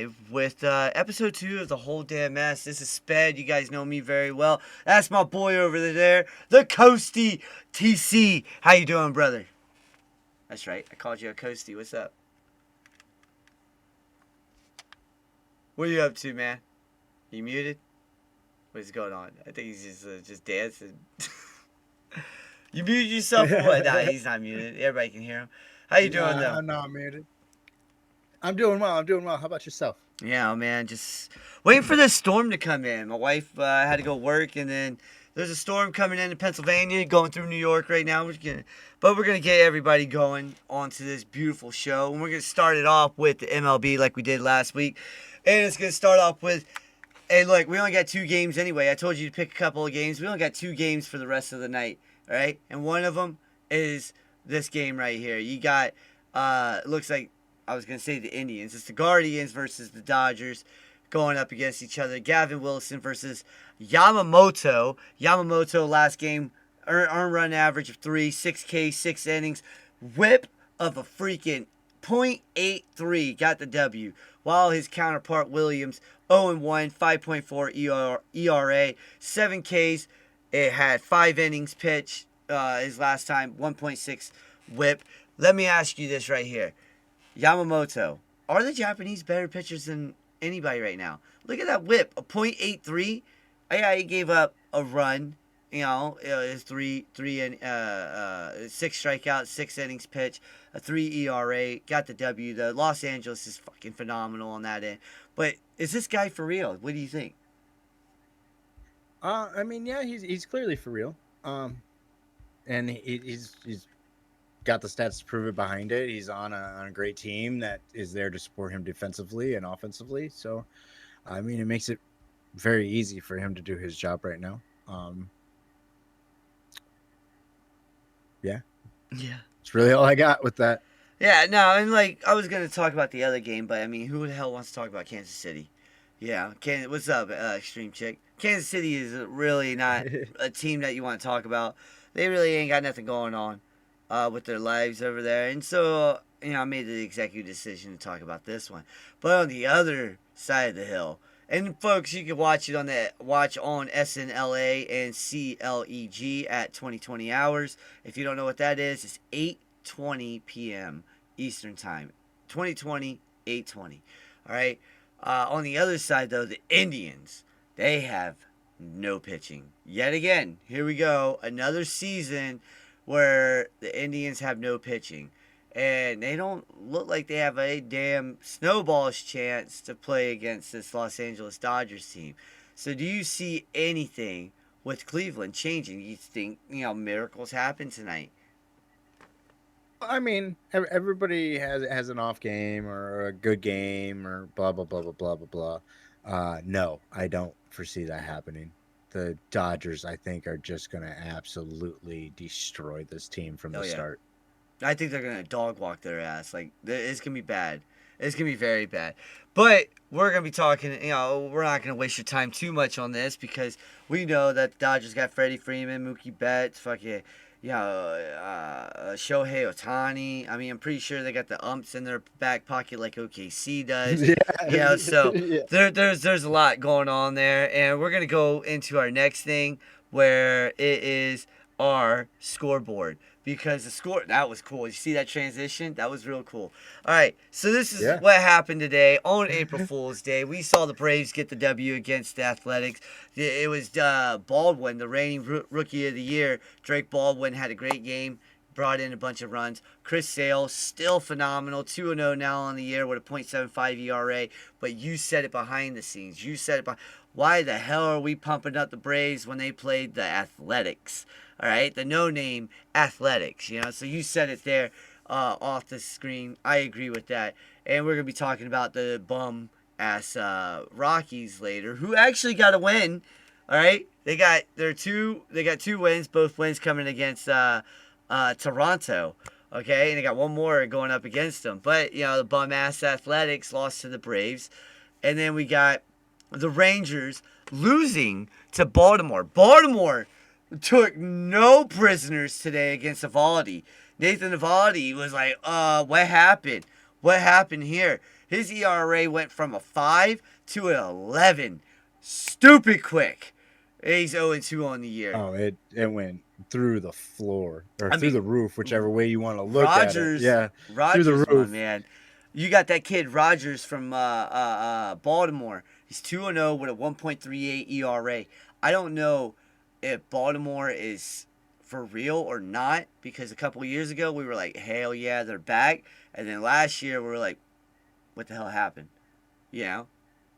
live with episode 2 of The Whole Damn Mess. This is Sped. You guys know me very well. That's my boy over there, the Coasty TC. How you doing, brother? That's right. I called you a Coasty. What's up? What are you up to, man? You muted? What's going on? I think he's just dancing. You muted yourself or what? Nah, he's not muted. Everybody can hear him. How you doing, though? I'm not muted. I'm doing well. How about yourself? Yeah, man, just waiting for this storm to come in. My wife had to go work, and then there's a storm coming into Pennsylvania, going through New York right now. We're gonna get everybody going onto this beautiful show, and we're gonna start it off with the MLB like we did last week, and it's gonna start off with. Hey, look, we only got 2 games anyway. I told you to pick a couple of games. We only got 2 games for the rest of the night, all right? And one of them is this game right here. You got, looks like, I was going to say the Indians. It's the Guardians versus the Dodgers going up against each other. Gavin Wilson versus Yamamoto. Yamamoto last game, earned run average of 3, 6K, 6 innings. Whip of a freaking .83 got the W. While his counterpart Williams 0-1, 5.4 ERA, 7 Ks. It had 5 innings pitched his last time, 1.6 whip. Let me ask you this right here. Yamamoto, are the Japanese better pitchers than anybody right now? Look at that whip, a .83. Yeah, he gave up a run. You know, his 6 strikeouts, 6 innings pitched, a 3 ERA, got the W. The Los Angeles is fucking phenomenal on that end. But is this guy for real? What do you think? I mean, yeah, he's clearly for real. And he's got the stats to prove it behind it. He's on a great team that is there to support him defensively and offensively. So, I mean, it makes it very easy for him to do his job right now. Yeah. It's really all I got with that. Yeah, no, and like I was gonna talk about the other game, but I mean, who the hell wants to talk about Kansas City? Yeah, what's up, Extreme Chick? Kansas City is really not a team that you want to talk about. They really ain't got nothing going on with their lives over there, and so I made the executive decision to talk about this one. But on the other side of the hill, and folks, you can watch it on SNLA and CLEG at 2020 hours. If you don't know what that is, it's 8:20 p.m. Eastern Time. 2020, 8:20. All right. On the other side, though, the Indians, they have no pitching. Yet again, here we go. Another season where the Indians have no pitching. And they don't look like they have a damn snowball's chance to play against this Los Angeles Dodgers team. So do you see anything with Cleveland changing? You think, miracles happen tonight? I mean, everybody has an off game or a good game or blah blah blah blah blah blah blah. No, I don't foresee that happening. The Dodgers, I think, are just going to absolutely destroy this team from the start. I think they're going to dog walk their ass. Like, it's going to be bad. It's going to be very bad. But we're going to be talking, we're not going to waste your time too much on this because we know that the Dodgers got Freddie Freeman, Mookie Betts, Shohei Ohtani. I mean, I'm pretty sure they got the umps in their back pocket like OKC does. So there's a lot going on there. And we're going to go into our next thing where it is our scoreboard. Because the score, that was cool. You see that transition? That was real cool. All right, so this is what happened today on April Fool's Day. We saw the Braves get the W against the Athletics. It was Baldwin, the reigning Rookie of the Year. Drake Baldwin had a great game, brought in a bunch of runs. Chris Sale, still phenomenal, 2-0 now on the year with a .75 ERA. But you said it behind the scenes. Why the hell are we pumping up the Braves when they played the Athletics? All right, the no-name Athletics, So you said it there off the screen. I agree with that. And we're going to be talking about the bum-ass Rockies later, who actually got a win. All right, they got 2 wins, both wins coming against Toronto. Okay, and they got one more going up against them. But, the bum-ass Athletics lost to the Braves. And then we got the Rangers losing to Baltimore. Baltimore took no prisoners today against Eovaldi. Nathan Eovaldi was like, what happened? What happened here? His ERA went from a 5 to an 11. Stupid quick. He's 0-2 on the year. Oh, it went through the floor or I through the mean, roof, whichever way you want to look at it. Yeah, through the Rogers, my roof. man. You got that kid Rogers from Baltimore. He's 2-0 with a 1.38 ERA. I don't know if Baltimore is for real or not, because a couple of years ago we were like, hell yeah, they're back. And then last year we were like, what the hell happened? You know?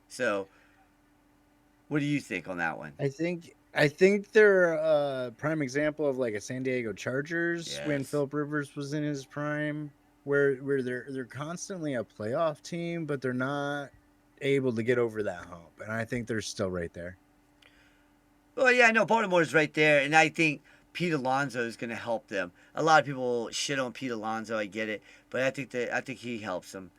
So, what do you think on that one? I think they're a prime example of like a San Diego Chargers when Yes. Philip Rivers was in his prime, where they're constantly a playoff team, but they're not able to get over that hump. And I think they're still right there. Well, yeah, no, Baltimore's right there, and I think Pete Alonso is going to help them. A lot of people shit on Pete Alonso, I get it, but I think he helps them.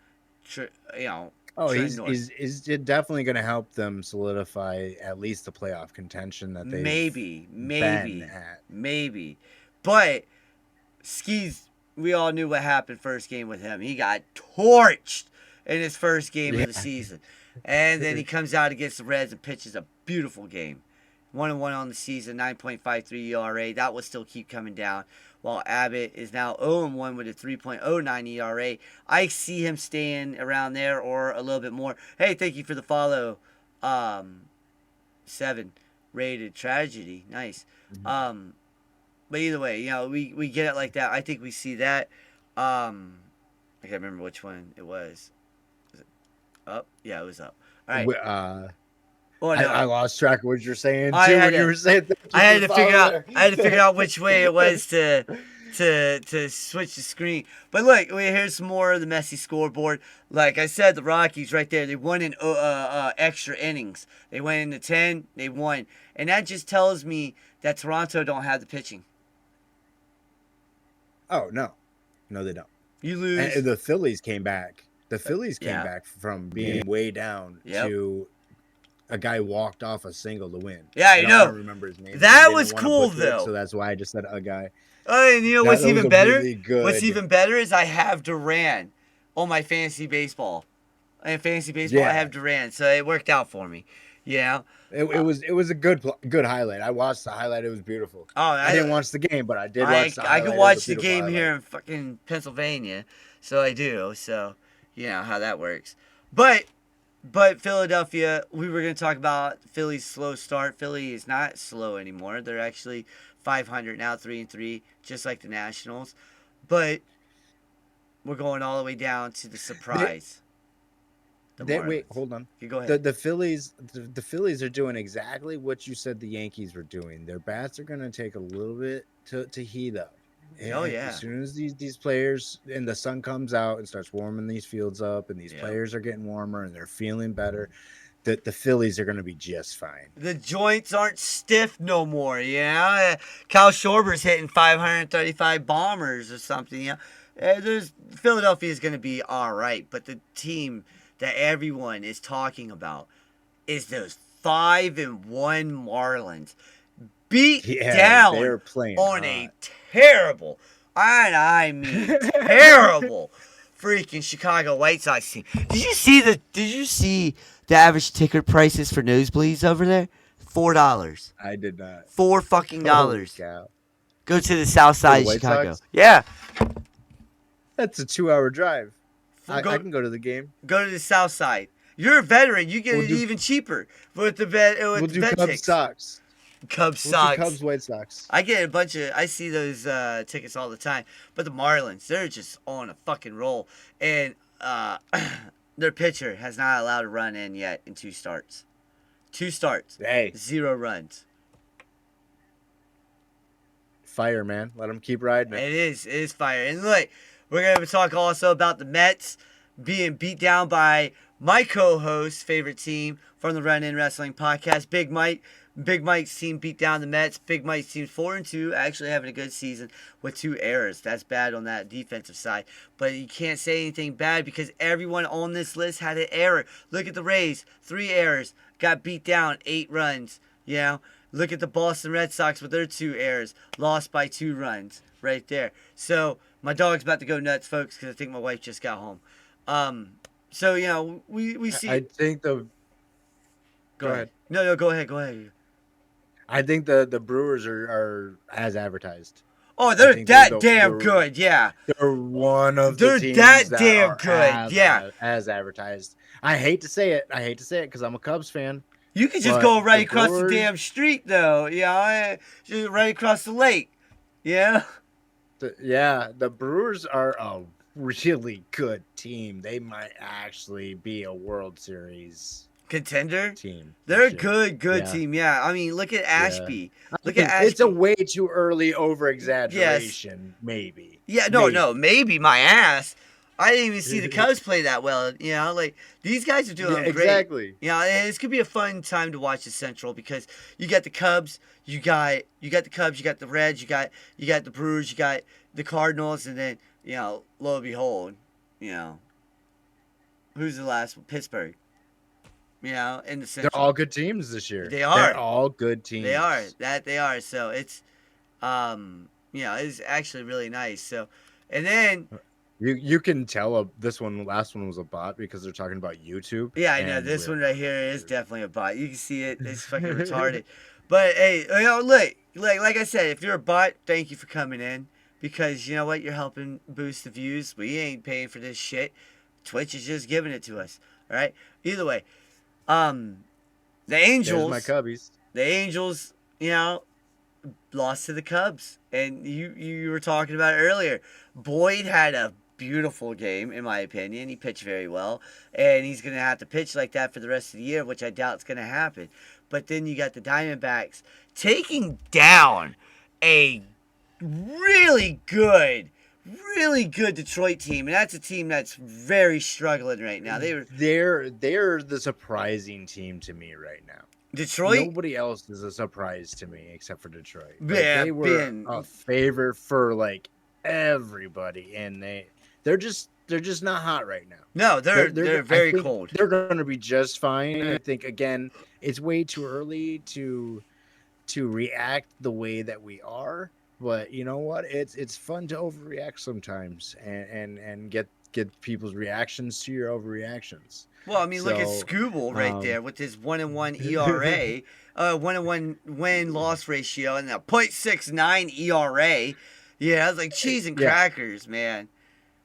You know, Oh, trend he's north. he's definitely going to help them solidify at least the playoff contention that they've been at. Maybe, but Skis. We all knew what happened first game with him. He got torched in his first game of the season, and then he comes out against the Reds and pitches a beautiful game. 1-1 on the season, 9.53 ERA. That will still keep coming down. While Abbott is now 0-1 with a 3.09 ERA. I see him staying around there or a little bit more. Hey, thank you for the follow. 7 rated tragedy. Nice. But either way, you know, we get it like that. I think we see that. I can't remember which one it was. Was it up? Yeah, it was up. All right. Oh, no. I lost track of what you're saying I too had when to- you were saying that. I had to figure out which way it was to switch the screen. But look, here's some more of the messy scoreboard. Like I said, the Rockies right there, they won in extra innings. They went into 10, they won. And that just tells me that Toronto don't have the pitching. Oh no, they don't. You lose. And the Phillies came back. The Phillies came Yeah. back from being way down Yep. to a guy walked off a single to win. Yeah, I know. don't remember his name. That I didn't was wanna cool, butcher it, though. so that's why I just said a guy. Oh, and you know what's That was even a better? really good- What's even better is I have Duran on my fantasy baseball. In fantasy baseball, I Yeah. have Duran, so it worked out for me. You know? It was a good highlight. I watched the highlight. It was beautiful. Oh, I didn't watch the game, but I did watch the I highlight. can It was watch a the beautiful game highlight. here in fucking Pennsylvania, so I do. So you know how that works. But Philadelphia, we were going to talk about Philly's slow start. Philly is not slow anymore. They're actually 500 now, 3-3, just like the Nationals. But we're going all the way down to the surprise. Wait, hold on. You go ahead. The Phillies are doing exactly what you said the Yankees were doing. Their bats are going to take a little bit to heat up. Oh, And yeah. As soon as these players and the sun comes out and starts warming these fields up, and these Yeah. players are getting warmer and they're feeling better, the Phillies are going to be just fine. The joints aren't stiff no more, you know? Kyle Schwarber's hitting 535 bombers or something, you know? Philadelphia is going to be all right, but the team that everyone is talking about is those 5-1 Marlins. Beat down they're playing on hot. a terrible, and I mean terrible, freaking Chicago White Sox team. Did you see the average ticket prices for nosebleeds over there? $4. I did not. $4 fucking dollars. Holy cow. Go to the south side of White Chicago. Sox? Yeah. That's a 2-hour drive. I Go, can go to the game. go to the south side. You're a veteran. You get We'll it do- even cheaper with the vet. We'll With do the vet Cubs tickets. Sox. Cubs We'll do Sox. Cubs White Sox. I get a bunch of. I see those tickets all the time. But the Marlins, they're just on a fucking roll, and their pitcher has not allowed a run in yet in 2 starts. 2 starts, Hey, 0 runs. fire, man. Let them keep riding it. It is fire. And look, we're gonna talk also about the Mets being beat down by my co-host favorite team from the Run In Wrestling Podcast, Big Mike. Big Mike's team beat down the Mets. Big Mike's team 4-2, actually having a good season with 2 errors. That's bad on that defensive side. But you can't say anything bad because everyone on this list had an error. Look at the Rays, 3 errors, got beat down 8 runs. You know, look at the Boston Red Sox with their 2 errors, lost by 2 runs right there. So my dog's about to go nuts, folks, because I think my wife just got home. Um, so you know, we see. I think the Go go ahead. ahead. No, go ahead. Go ahead. I think the Brewers are as advertised. Oh, I they're think that damn good. Yeah, they're one of the they're teams that that damn are good. Yeah. as advertised. I hate to say it. I hate to say it because I'm a Cubs fan, You could just but go the right across the Brewers, damn street, though. Yeah, just right across the lake. Yeah. the Brewers are a really good team. They might actually be a World Series Contender. team They're a this year. good Yeah, team. Yeah. I mean, look at yeah. Ashby. I Look at mean, it's a Ashby. way too early over Yes. exaggeration, maybe. Yeah. No. Maybe. Maybe my ass. I didn't even see the Cubs play that well. You know, like these guys are Yeah, doing great. exactly. You know, and it's gonna be a fun time to watch the Central because you got the Cubs, you got the Cubs, you got the Reds, you got the Brewers, you got the Cardinals, and then you know, lo and behold, you know, who's the last one? Pittsburgh. You know, in the They're all Central. good teams this year. They They're are. all good They are. teams. That they are. So it's you know, it's actually really nice. So and then You can tell this last one was a bot because they're talking about YouTube yeah, I know and this we're one right here is definitely a bot. You can see it. It's fucking retarded. But hey, you know, look, like I said, if you're a bot, thank you for coming in because you know what, you're helping boost the views. We ain't paying for this shit. Twitch is just giving it to us. All right. Either way, um, the There's my Angels, Cubbies. you know, lost to the Cubs, and you were talking about it earlier. Boyd had a beautiful game, in my opinion. He pitched very well, and he's gonna have to pitch like that for the rest of the year, which I doubt is gonna happen. But then you got the Diamondbacks taking down a really good, really good Detroit team, and that's a team that's very struggling right now. They were They're the surprising team to me right now. Detroit, Nobody else is a surprise to me except for Detroit. Like yeah, they were being a favorite for like everybody, and they're just not hot right now. no, they're I very think cold. they're going to be just fine. I think again, it's way too early to react the way that we are. But you know what? It's fun to overreact sometimes and get people's reactions to your overreactions. Well, I mean, look at So, Scooble right um, there with his 1-1 ERA, 1-1 win loss ratio, and a .69 ERA. Yeah, I was like cheese and yeah, crackers, man.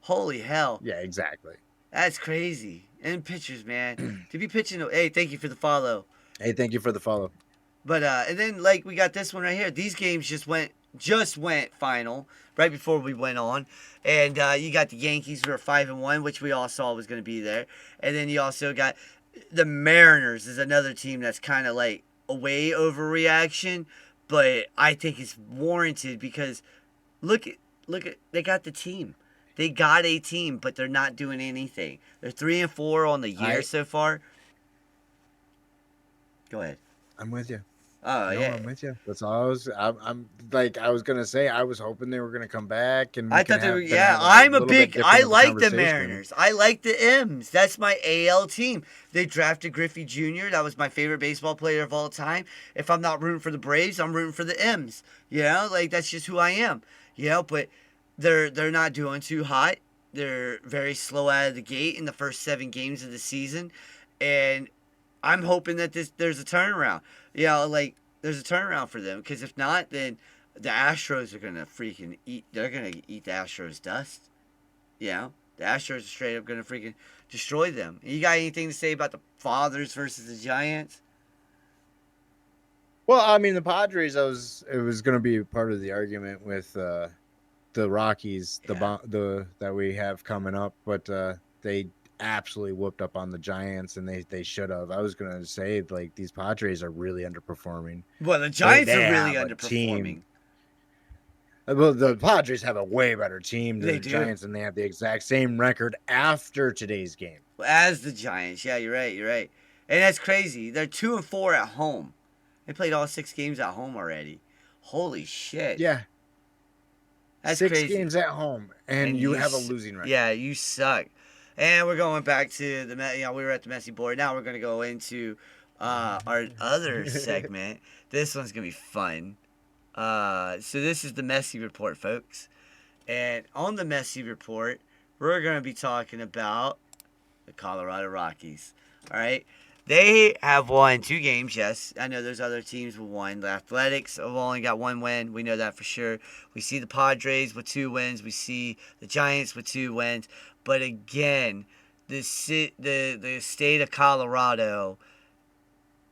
Holy hell, yeah, exactly. that's crazy. And pitchers, man, to be pitching. Hey, thank you for the follow. Hey, thank you for the follow. But and then like we got this one right here. These games just went final right before we went on, and you got the Yankees who are 5-1, which we all saw was going to be there, and then you also got the Mariners is another team that's kind of like a way overreaction, but I think it's warranted because look at they got the team. They got a team, but they're not doing anything. They're 3-4 on the year I so far. Go ahead. I'm with you. Oh No, yeah. I'm with you. That's all I'm like I was gonna say. I was hoping they were gonna come back and we I can thought they were. have been Yeah, having a I'm a little bit big. I different of a like the conversation. Mariners. I like the M's. That's my AL team. They drafted Griffey Jr. That was my favorite baseball player of all time. If I'm not rooting for the Braves, I'm rooting for the M's. You know, like that's just who I am. You know, but they're not doing too hot. They're very slow out of the gate in the first 7 games of the season, and I'm hoping that there's a turnaround. You know, like there's a turnaround for them because if not, then the Astros are gonna freaking eat. They're gonna eat the Astros dust. You know, the Astros are straight up gonna freaking destroy them. You got anything to say about the Fathers versus the Giants? Well, I mean, the Padres. It was gonna be part of the argument with the Rockies, Yeah. the that we have coming up, but they absolutely whooped up on the Giants, and they should have. I was gonna say like these Padres are really underperforming. Well, the They Giants they are really have a team. underperforming. Well, the Padres have a way better team than They the do. Giants, and they have the exact same record after today's game. As the Giants, yeah, you're right. You're right, and that's crazy. They're 2-4 at home. They played all 6 games at home already. Holy shit, Yeah, that's 6 games crazy. at home, and And you have a losing record. yeah, you suck. And we're going back to we were at the messy board. Now we're gonna go into our other segment. This one's gonna be fun. So this is the messy report, folks. And on the messy report, we're gonna be talking about the Colorado Rockies. All right. They have won 2 games, yes. I know there's other teams with one. The Athletics have only got 1 win. We know that for sure. We see the Padres with 2 wins. We see the Giants with 2 wins. But again, the state of Colorado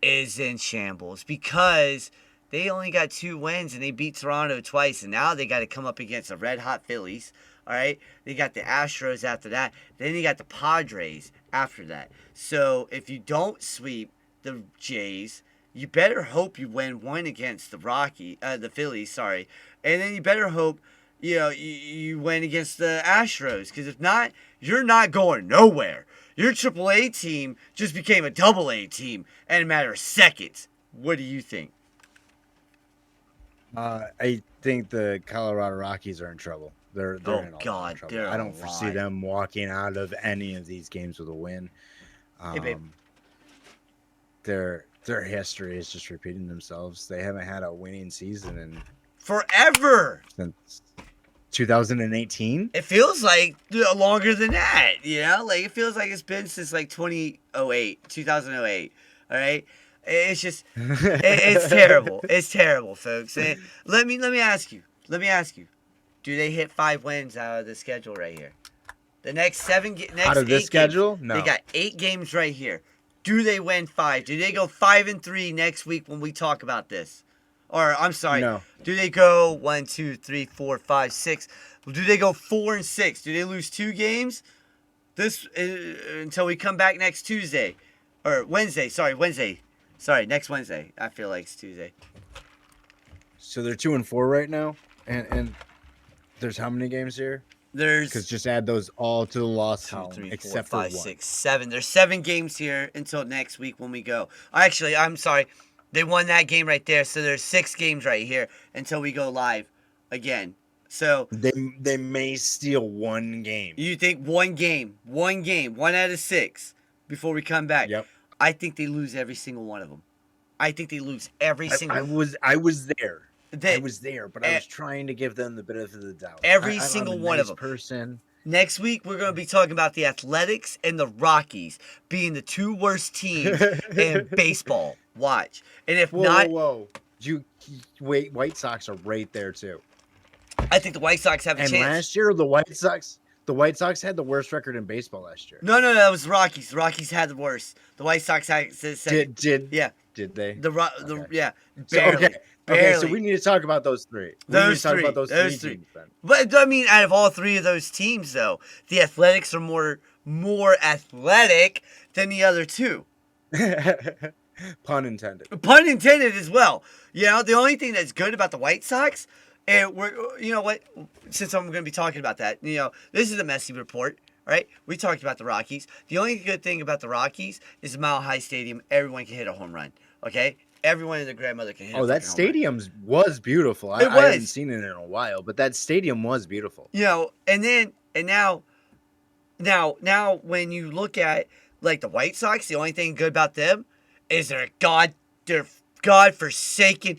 is in shambles because they only got 2 wins and they beat Toronto twice. And now they got to come up against the red-hot Phillies. All right? They got the Astros after that. Then they got the Padres after that. So if you don't sweep the Jays, you better hope you win one against the Phillies, sorry. And then you better hope, you win against the Astros. Because if not, you're not going nowhere. Your AAA team just became a AA team in a matter of seconds. What do you think? I think the Colorado Rockies are in trouble. They're in all God, trouble. I don't foresee them walking out of any of these games with a win. Hey, babe. Their history is just repeating themselves. They haven't had a winning season in forever since 2018. It feels like longer than that, Like it feels like it's been since like 2008. All right, it's just it's terrible. It's terrible, folks. And let me ask you. Do they hit 5 wins out of the schedule right here? The next out of this schedule? Games, no. They got 8 games right here. Do they win 5? Do they go 5-3 next week when we talk about this? Or I'm sorry. No. Do they go 1, 2, 3, 4, 5, 6? Do they go 4-6? Do they lose 2 games? Until we come back next Tuesday or Wednesday? Wednesday. Next Wednesday. I feel like it's Tuesday. So they're 2-4 right now, and there's how many games here? Because just add those all to the loss column, except for 1. 6, 7. There's 7 games here until next week when we go. Actually, I'm sorry. They won that game right there, so there's 6 games right here until we go live again. So they may steal 1 game. You think 1 game, 1 out of 6 before we come back? Yep. I think they lose every single one of them. I think they lose every single. I was there. I was there, but I was trying to give them the benefit of the doubt. Every single one of them. Person. Next week, we're going to be talking about the Athletics and the Rockies being the 2 worst teams in baseball. Watch. And if whoa. White Sox are right there, too. I think the White Sox have a chance. And last year, the White Sox had the worst record in baseball last year. No, that was the Rockies. The Rockies had the worst. The White Sox had yeah. Did they? Yeah. Barely. Okay, so we need to talk about those 3. Those 3 teams, then. But I mean, out of all 3 of those teams, though, the Athletics are more athletic than the other 2. Pun intended. Pun intended as well. The only thing that's good about the White Sox, and since I'm going to be talking about that, this is a messy report. Right? We talked about the Rockies. The only good thing about the Rockies is the Mile High Stadium. Everyone can hit a home run. Okay? Everyone and their grandmother can hit. Oh, that stadium was beautiful. I haven't seen it in a while, but that stadium was beautiful. And now when you look at like the White Sox, the only thing good about them is their godforsaken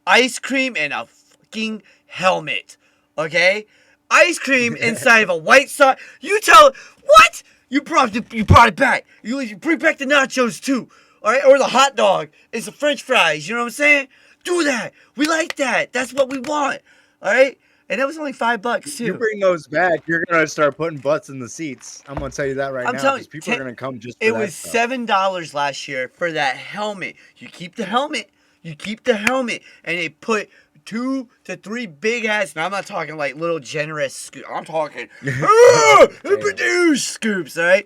ice cream and a fucking helmet. Okay? Ice cream inside of a White Sox. What? You brought it back. You bring back the nachos too. All right, or the hot dog. It's the French fries. You know what I'm saying? Do that. We like that. That's what we want. All right, and that was only $5 too. You bring those back, you're gonna start putting butts in the seats. I'm gonna tell you that now. Telling you, people are gonna come just. For it was $7 last year for that helmet. You keep the helmet, and they put 2 to 3 big ass. And I'm not talking like little generous scoops. I'm talking produce scoops. All right.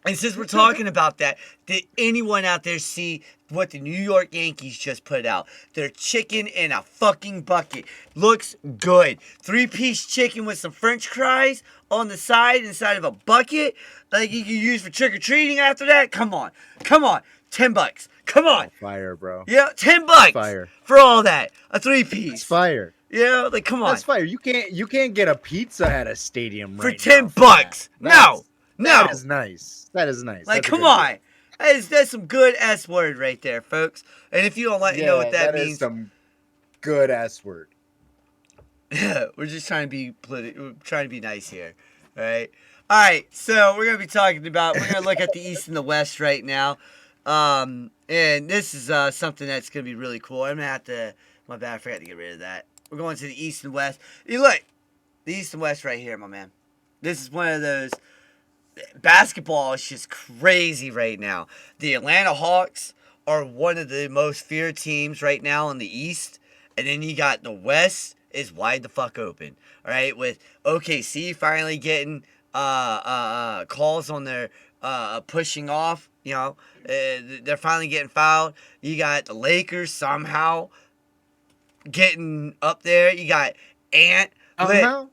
And since we're talking about that, did anyone out there see what the New York Yankees just put out? Their chicken in a fucking bucket. Looks good. 3-piece chicken with some French fries on the side inside of a bucket. Like you can use for trick-or-treating after that. Come on. $10. Come on. Fire, bro. Yeah, $10. Fire. For all that. A 3-piece. It's fire. Yeah, like come on. That's fire. You can't get a pizza at a stadium for $10. No. That is nice. Like, come on. That's some good S word right there, folks. And if you don't know what that means. Is some good S word. We're just trying to be nice here. All right. All right, so we're gonna be talking about. We're gonna look at the East and the West right now, and this is something that's gonna be really cool. I'm gonna have to. My bad, I forgot to get rid of that. We're going to the East and West. You look, the East and West right here, my man. This is one of those. Basketball is just crazy right now. The Atlanta Hawks are one of the most feared teams right now in the East, and then you got the West is wide the fuck open. All right, with OKC finally getting calls on their pushing off. You know, they're finally getting fouled. You got the Lakers somehow getting up there. You got Ant.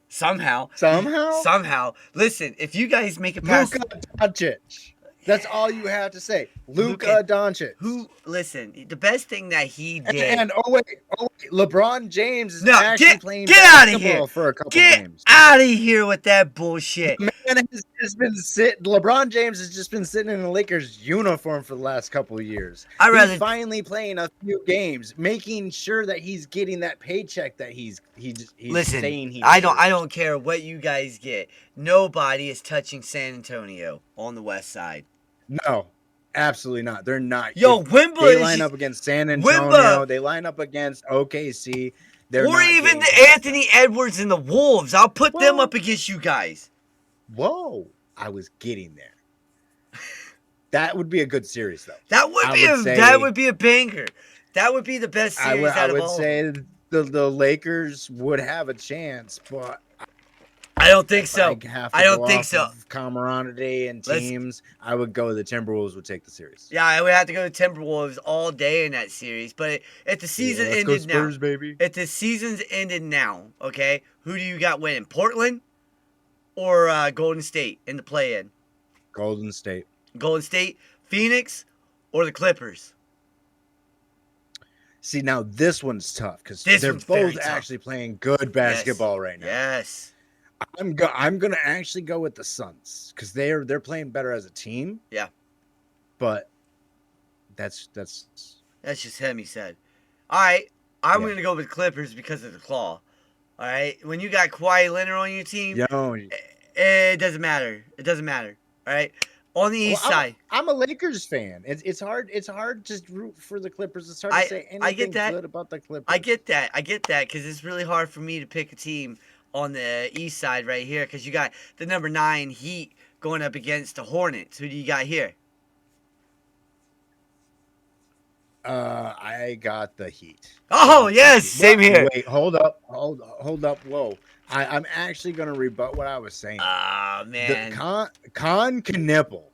Somehow. Somehow. Listen, if you guys make it past Luka Doncic. That's all you have to say. Luka Doncic. Listen, the best thing that he did. And oh wait, LeBron James is actually playing get out of basketball here for a couple Get games. out of here with that bullshit. The man has just been LeBron James has just been sitting in the Lakers uniform for the last couple of years. He's finally playing a few games, making sure that he's getting that paycheck that he's saying he I don't care what you guys get. Nobody is touching San Antonio on the West Side. No, absolutely not. They're not. Yo, Wimba. They line up against San Antonio. They line up against OKC. Or even the Anthony Edwards and the Wolves. I'll put them up against you guys. Whoa. I was getting there. That would be a good series, though. That would be a banger. That would be the best series out of all. I would say the Lakers would have a chance, but I don't think so. I don't think so. Camaraderie and teams, I would go the Timberwolves would take the series. Yeah, I would have to go to Timberwolves all day in that series. But if the season ended Spurs, baby. If the season's ended now, okay, who do you got winning? Portland or Golden State in the play-in? Golden State. Golden State, Phoenix, or the Clippers? See, now this one's tough because they're both actually playing good basketball right now. Yes. I'm gonna actually go with the Suns because they're playing better as a team. Yeah. But that's just him, he said. All right, I'm gonna go with Clippers because of the claw. All right, when you got Kawhi Leonard on your team, it doesn't matter. It doesn't matter. All right. On the East side, I'm a Lakers fan. It's hard to root for the Clippers. It's hard to say anything good about the Clippers. I get that because it's really hard for me to pick a team on the East side right here because you got the number 9 Heat going up against the Hornets. Who do you got here? I got the Heat. Oh yes, same here. Wait, hold up. Whoa. I'm actually going to rebut what I was saying. Ah, man. Con Knipple.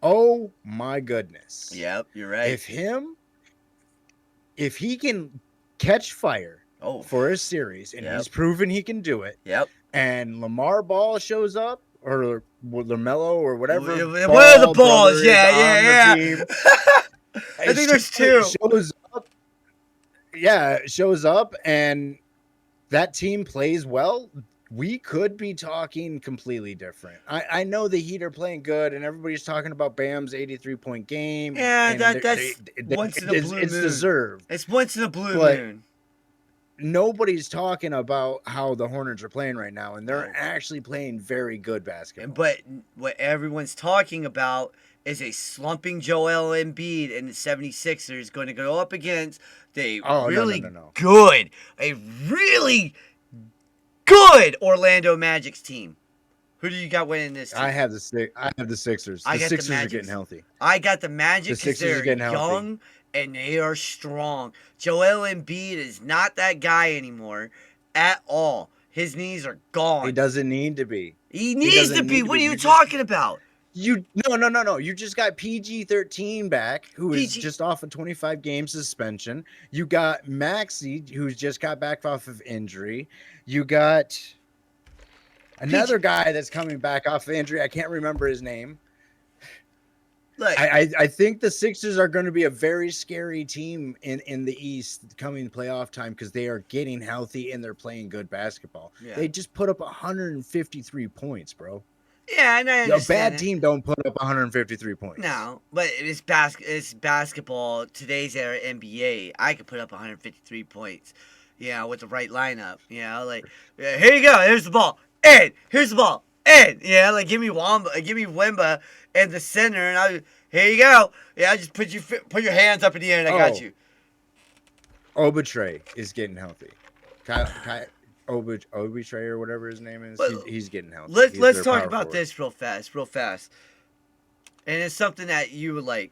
Oh, my goodness. Yep, you're right. If he can catch fire for a series, and he's proven he can do it. Yep. And Lamar Ball shows up, or LaMelo, or whatever. One of the balls, yeah. I think there's 2. Shows up, and that team plays well, we could be talking completely different. I know the Heat are playing good, and everybody's talking about Bam's 83-point game. Yeah, that's once in a blue moon. It's deserved. It's once in a blue moon. Nobody's talking about how the Hornets are playing right now, and they're actually playing very good basketball. But what everyone's talking about is a slumping Joel Embiid and the 76ers going to go up against a really good Orlando Magic's team. Who do you got winning this team? I have the Sixers. The Sixers are getting healthy. I got the Magic because they're young and they are strong. Joel Embiid is not that guy anymore at all. His knees are gone. He doesn't need to be. He needs to be. What are you talking about? No. You just got PG-13 back, who is just off a 25-game suspension. You got Maxey, who's just got back off of injury. You got another guy that's coming back off of injury. I can't remember his name. I think the Sixers are going to be a very scary team in the East coming playoff time because they are getting healthy and they're playing good basketball. Yeah. They just put up 153 points, bro. Yeah, and I understand. A bad team don't put up 153 points. No, but it's basketball. Today's era NBA. I could put up 153 points, with the right lineup. Here you go. Here's the ball. And here's the ball. in. Yeah, like give me Wemba in the center, and here you go. Yeah, just put your hands up in the air, and I got you. Obitre is getting healthy. Obitre or whatever his name is, he's getting healthy. Let's talk about this real fast, and it's something that you would like.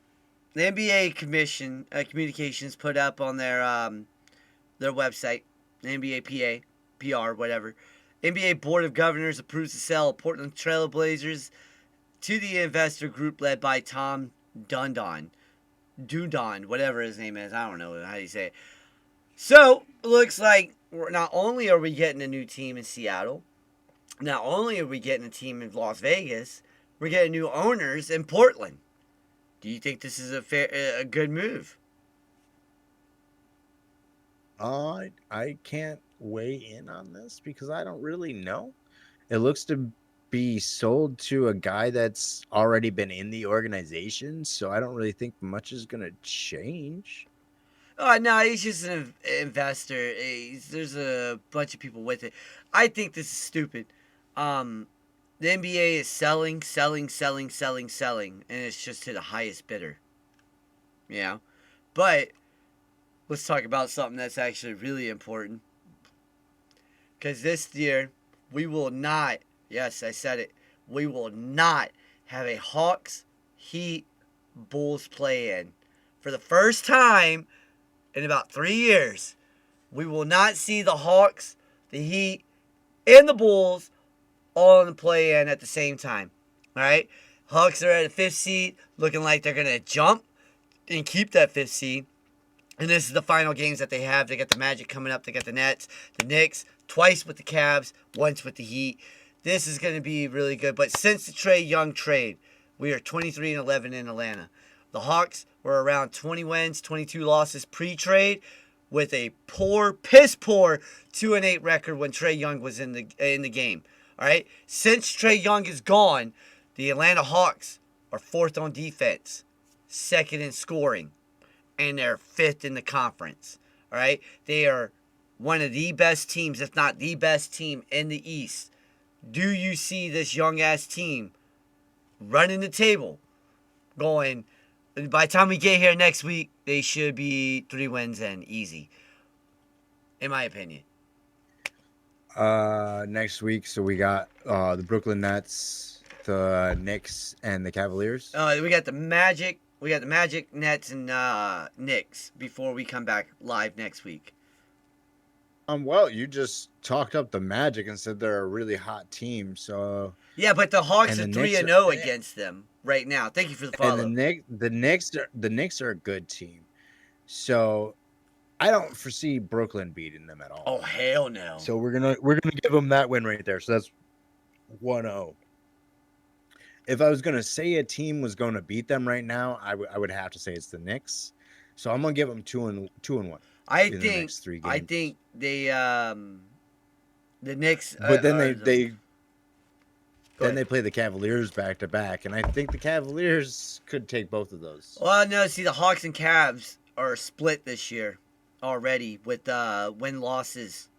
The NBA Commission Communications put up on their website, the NBA PR, whatever. NBA Board of Governors approves the sale of Portland Trail Blazers to the investor group led by Tom Dundon, whatever his name is. I don't know how you say it. So, it looks like not only are we getting a new team in Seattle, not only are we getting a team in Las Vegas, we're getting new owners in Portland. Do you think this is a good move? I can't weigh in on this because I don't really know. It looks to be sold to a guy that's already been in the organization, so I don't really think much is going to change. Oh, no, he's just an investor. There's a bunch of people with it. I think this is stupid. The NBA is selling, and it's just to the highest bidder. Yeah. But let's talk about something that's actually really important. Because this year, we will not, yes, I said it, we will not have a Hawks, Heat, Bulls play-in. For the first time in about 3 years, we will not see the Hawks, the Heat, and the Bulls all in the play-in at the same time. All right? Hawks are at a 5th seed, looking like they're going to jump and keep that 5th seed. And this is the final games that they have. They got the Magic coming up. They got the Nets, the Knicks, twice with the Cavs, once with the Heat. This is going to be really good. But since the Trae Young trade, we are 23-11 in Atlanta. The Hawks were around 20 wins, 22 losses pre-trade, with a piss poor 2-8 record when Trae Young was in the game. All right. Since Trae Young is gone, the Atlanta Hawks are 4th on defense, 2nd in scoring, and they're 5th in the conference. All right. They are one of the best teams, if not the best team in the East. Do you see this young ass team running the table, going? By the time we get here next week, they should be 3 wins and easy, in my opinion. Next week, so we got the Brooklyn Nets, the Knicks, and the Cavaliers. We got the Magic, Nets, and Knicks before we come back live next week. Well, you just talked up the Magic and said they're a really hot team. So yeah, but the Hawks are 3-0 against them right now. Thank you for the follow. And the Knicks are a good team. So I don't foresee Brooklyn beating them at all. Oh hell no! So we're gonna give them that win right there. So that's 1-0. If I was gonna say a team was gonna beat them right now, I would have to say it's the Knicks. So I'm gonna give them 2-1. I think they the Knicks. But then they play the Cavaliers back to back, and I think the Cavaliers could take both of those. Well, no, see, the Hawks and Cavs are split this year already with win-losses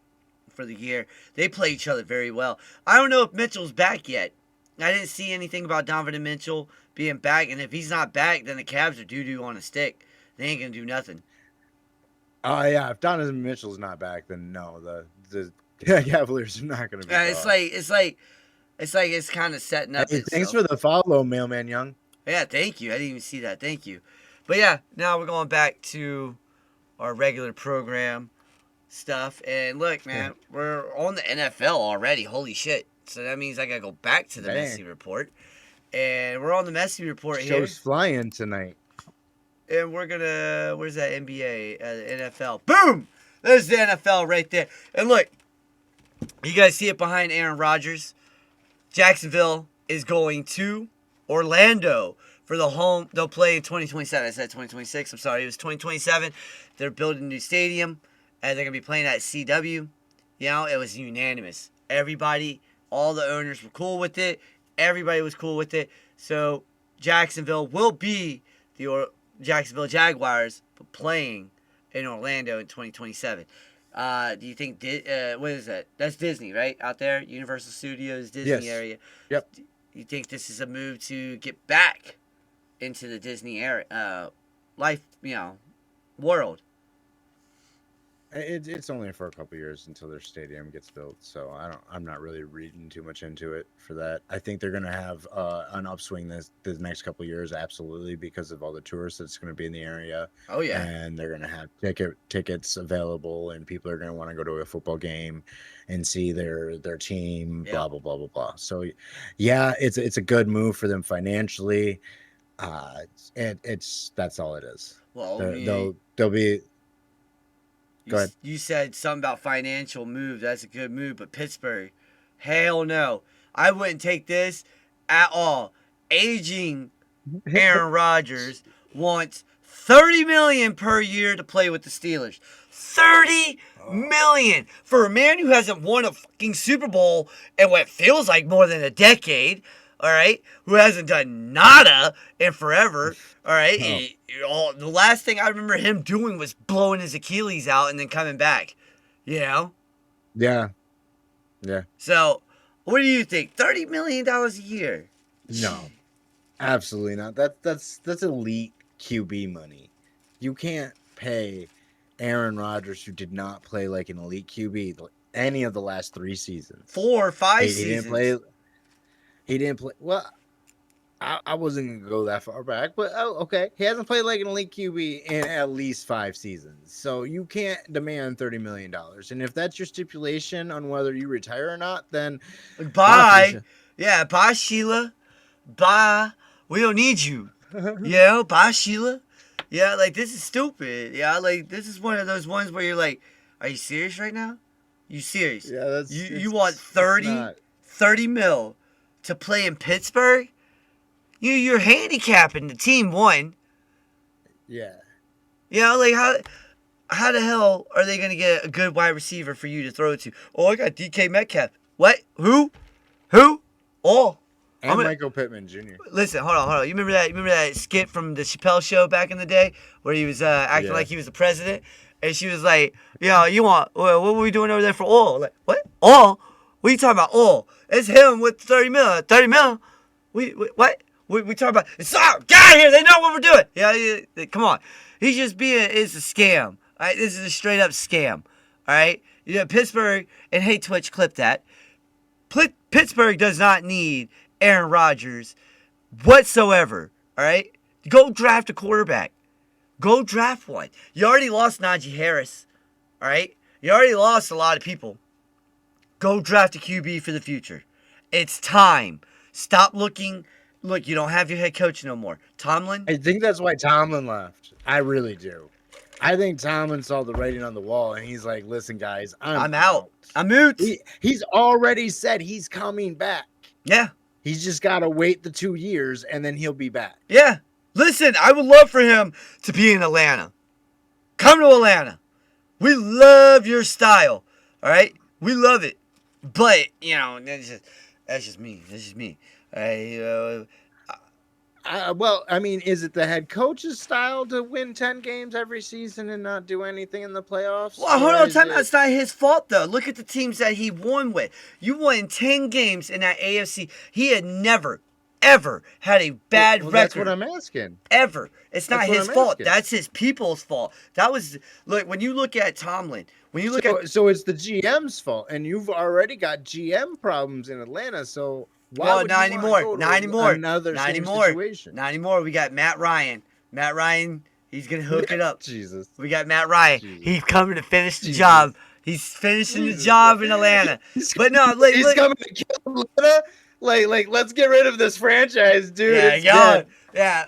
for the year. They play each other very well. I don't know if Mitchell's back yet. I didn't see anything about Donovan Mitchell being back, and if he's not back, then the Cavs are doo-doo on a stick. They ain't gonna do nothing. Oh yeah, if Donovan Mitchell's not back, then no, the Cavaliers are not gonna be. It's kind of setting up. Hey, thanks for the follow, Mailman Young. Yeah, thank you. I didn't even see that. Thank you. But yeah, now we're going back to our regular program stuff. And look, man, we're on the NFL already. Holy shit. So that means I got to go back to the Messi report. And we're on the Messi report here. Show's flying tonight. And we're going to, where's that NBA, NFL? Boom! There's the NFL right there. And look, you guys see it behind Aaron Rodgers. Jacksonville is going to Orlando for the home. They'll play in 2027. I said 2026. I'm sorry. It was 2027. They're building a new stadium. And they're going to be playing at CW. You know, it was unanimous. Everybody, all the owners were cool with it. Everybody was cool with it. So Jacksonville will be the Jacksonville Jaguars playing in Orlando in 2027. Do you think what is that? That's Disney, right? Out there, Universal Studios, Disney Yes. area. Yep. You think this is a move to get back into the Disney area, life, world? It's only for a couple years until their stadium gets built, so I'm not really reading too much into it for that. I think they're gonna have an upswing the next couple years, absolutely, because of all the tourists that's gonna be in the area, Oh yeah. and they're gonna have tickets available, and people are gonna want to go to a football game and see their team, Yep. blah blah blah blah blah. So, yeah, it's a good move for them financially. It's that's all it is. Well, They'll be. Go ahead. You said something about financial move. That's a good move, but Pittsburgh, hell no. I wouldn't take this at all. Aging Aaron Rodgers wants $30 million per year to play with the Steelers. $30 million for a man who hasn't won a fucking Super Bowl in what feels like more than a decade. All right, who hasn't done nada in forever. All right, the last thing I remember him doing was blowing his Achilles out and then coming back. Yeah. So, what do you think? $30 million a year? No, absolutely not. That's elite QB money. You can't pay Aaron Rodgers, who did not play like an elite QB any of the last 3 seasons. 4 or 5 seasons. He didn't play. Well, I wasn't going to go that far back, but okay. He hasn't played like an elite QB in at least 5 seasons. So you can't demand $30 million. And if that's your stipulation on whether you retire or not, then bye. Yeah, bye, Sheila. Bye. We don't need you. Yeah, bye, Sheila. Yeah, like, this is stupid. Yeah, like, this is one of those ones where you're like, are you serious right now? You serious? Yeah, you want 30 mil to play in Pittsburgh? You're handicapping the team, one. Yeah. Yeah, like, how the hell are they going to get a good wide receiver for you to throw it to? Oh, I got DK Metcalf. What? Who? Oh. And Michael Pittman Jr. Listen, hold on. You remember that skit from the Chappelle Show back in the day where he was acting like he was the president? And she was like, you want, what were we doing over there for oil? Like, what? Oil? What are you talking about? Oil? It's him with 30 mil. 30 mil? What? We talking about, get out of here. They know what we're doing. Yeah, come on. It's a scam. All right? This is a straight up scam. All right? Pittsburgh, and hey, Twitch, clip that. Pittsburgh does not need Aaron Rodgers whatsoever. All right? Go draft a quarterback. Go draft one. You already lost Najee Harris. All right? You already lost a lot of people. Go draft a QB for the future. It's time. Stop looking. Look, you don't have your head coach no more. Tomlin? I think that's why Tomlin left. I really do. I think Tomlin saw the writing on the wall, and he's like, listen, guys, I'm out. I'm out. He's already said he's coming back. Yeah. He's just got to wait the 2 years, and then he'll be back. Yeah. Listen, I would love for him to be in Atlanta. Come to Atlanta. We love your style. All right? We love it. But, that's just me. Well, I mean, is it the head coach's style to win 10 games every season and not do anything in the playoffs? Well, hold on. It's not his fault, though. Look at the teams that he won with. You won 10 games in that AFC. He had never, ever had a bad record. That's what I'm asking. Ever. It's not his fault. That's his people's fault. Look, when you look at Tomlin, So it's the GM's fault, and you've already got GM problems in Atlanta, so... Not anymore. Not anymore. Situation. Not anymore. We got Matt Ryan. He's going to hook it up. Jesus. We got Matt Ryan. He's coming to finish the job. He's finishing the job in Atlanta. He's coming to kill Atlanta? Like, let's get rid of this franchise, dude. Yeah,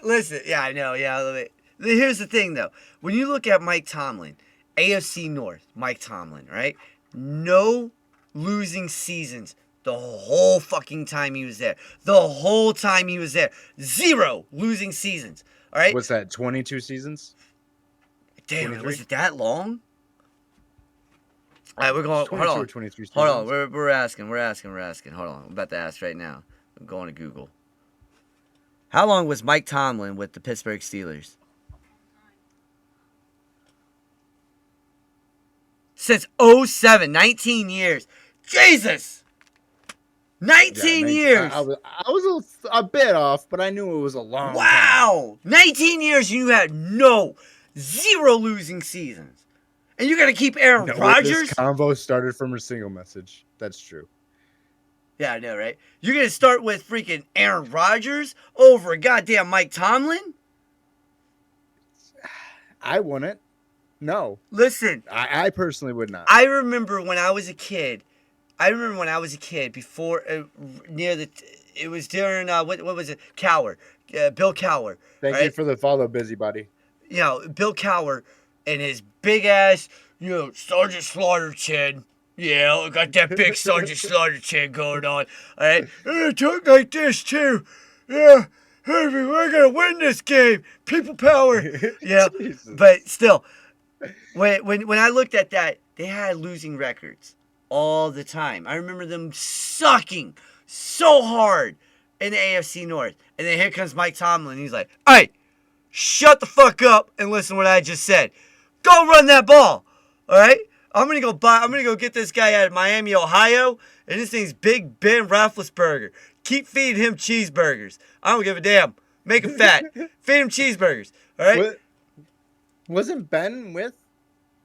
listen. Yeah, I know. Yeah. Here's the thing, though. When you look at Mike Tomlin, AFC North, Mike Tomlin, right? No losing seasons. The whole fucking time he was there. 0 losing seasons. All right? What's that, 22 seasons? Damn, 23? was it that long? All right, we're going. Hold on. 23 seasons. Hold on. We're asking. Hold on. I'm about to ask right now. I'm going to Google. How long was Mike Tomlin with the Pittsburgh Steelers? since '07. 19 years. Jesus! 19 years! I was a bit off, but I knew it was a long time. Wow! 19 years and you had zero losing seasons. And you're going to keep Aaron Rodgers? This convo started from a single message. That's true. Yeah, I know, right? You're going to start with freaking Aaron Rodgers over goddamn Mike Tomlin? I wouldn't. No. Listen. I personally would not. I remember when I was a kid. Before, it was during, what was it? Cowher. Bill Cowher. Thank you for the follow, busybody. You know, Bill Cowher and his big ass, Sergeant Slaughter chin. Yeah, I got that big Sergeant Slaughter chin going on. All right? Talk like this, too. Yeah. Hey, we're going to win this game. People power. Yeah. But still, when I looked at that, they had losing records all the time. I remember them sucking so hard in the AFC North. And then here comes Mike Tomlin. He's like, hey, shut the fuck up and listen to what I just said. Go run that ball. All right? I'm gonna go get this guy out of Miami, Ohio, and his name's Big Ben Roethlisberger. Keep feeding him cheeseburgers. I don't give a damn. Make him fat. Feed him cheeseburgers. All right? Wasn't Ben